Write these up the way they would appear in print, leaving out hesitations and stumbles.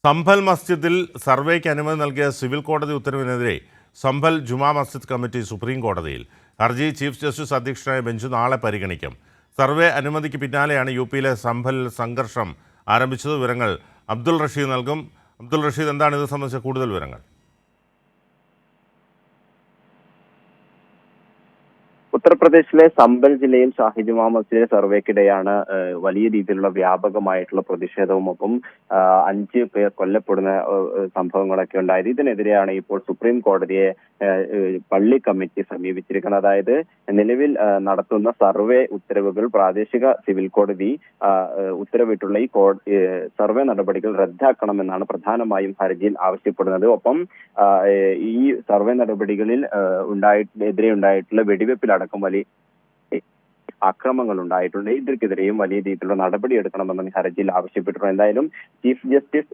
സംഭൽ മസ്ജിദിൽ സർവേക്ക് അനുമതി നൽകിയ സിവിൽ കോടതി ഉത്തരവിനെതിരെ സംഭൽ ജുമാ മസ്ജിദ് കമ്മിറ്റി സുപ്രീം കോടതിയിൽ. ഹർജി ചീഫ് ജസ്റ്റിസ് അധ്യക്ഷനായ ബെഞ്ച് നാളെ പരിഗണിക്കും. സർവേ അനുമതിക്ക് പിന്നാലെയാണ് യു.പിയിലെ സംഭലിൽ സംഘർഷം ആരംഭിച്ചത്. വിവരങ്ങൾ അബ്ദുൾ റഷീദ് നൽകും. അബ്ദുൾ റഷീദ്, എന്താണ് ഇത് സംബന്ധിച്ച കൂടുതൽ വിവരങ്ങൾ? ഉത്തർപ്രദേശിലെ സംബൽ ജില്ലയിൽ ഷാഹി ജുമാ മസ്ജിദിലെ സർവേക്കിടെയാണ് വലിയ രീതിയിലുള്ള വ്യാപകമായിട്ടുള്ള പ്രതിഷേധവും ഒപ്പം 5 പേർ കൊല്ലപ്പെടുന്ന സംഭവങ്ങളൊക്കെ ഉണ്ടായത്. ഇതിനെതിരെയാണ് ഇപ്പോൾ സുപ്രീം കോടതിയെ പള്ളി കമ്മിറ്റി സമീപിച്ചിരിക്കുന്നത്. അതായത് നിലവിൽ നടത്തുന്ന സർവേ ഉത്തരവുകൾ പ്രാദേശിക സിവിൽ കോടതി ഉത്തരവിട്ടുള്ള ഈ സർവേ നടപടികൾ റദ്ദാക്കണമെന്നാണ് പ്രധാനമായും ഹർജിയിൽ ആവശ്യപ്പെടുന്നത്. ഒപ്പം ഈ സർവേ നടപടികളിൽ എതിരെ ഉണ്ടായിട്ടുള്ള വെടിവെപ്പിലടക്കം വലിയ അക്രമങ്ങൾ ഉണ്ടായിട്ടുണ്ട്. ഇതിനെതിരെയും വലിയ രീതിയിലുള്ള നടപടി എടുക്കണമെന്ന് ഹർജിയിൽ ആവശ്യപ്പെട്ടിട്ടുണ്ട്. എന്തായാലും ചീഫ് ജസ്റ്റിസ്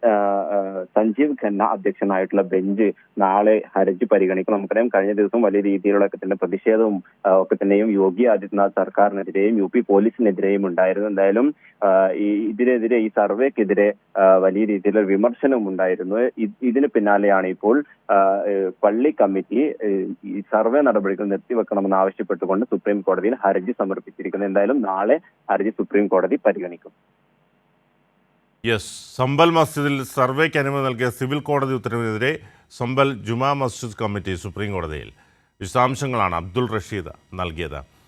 സഞ്ജീവ് ഖന്ന അധ്യക്ഷനായിട്ടുള്ള ബെഞ്ച് നാളെ ഹർജി പരിഗണിക്കും. നമുക്കറിയാം, കഴിഞ്ഞ ദിവസം വലിയ രീതിയിലുള്ള പ്രതിഷേധവും ഒക്കെ തന്നെയും യോഗി ആദിത്യനാഥ് സർക്കാരിനെതിരെയും യു.പി പോലീസിനെതിരെയും ഉണ്ടായിരുന്നു. എന്തായാലും ഇതിനെതിരെ, ഈ സർവേക്കെതിരെ വലിയ രീതിയിലുള്ള വിമർശനവും ഉണ്ടായിരുന്നു. ഇതിന് പിന്നാലെയാണ് ഇപ്പോൾ പള്ളി കമ്മിറ്റി ഈ സർവേ നടപടികൾ നിർത്തിവെക്കണമെന്ന് ആവശ്യപ്പെട്ടുകൊണ്ട് സുപ്രീം കോടതിയിൽ ഹർജി സമർപ്പിച്ചിരിക്കുന്നത്. എന്തായാലും നാളെ ഹർജി സുപ്രീം കോടതി പരിഗണിക്കും. സംഭൽ മസ്ജിദിൽ സർവേക്ക് അനുമതി നൽകിയ സിവിൽ കോടതി ഉത്തരവിനെതിരെ സംഭൽ ജുമാ മസ്ജിദ് കമ്മിറ്റി സുപ്രീം കോടതിയിൽ. വിശദാംശങ്ങളാണ് അബ്ദുൾ റഷീദ് നൽകിയത്.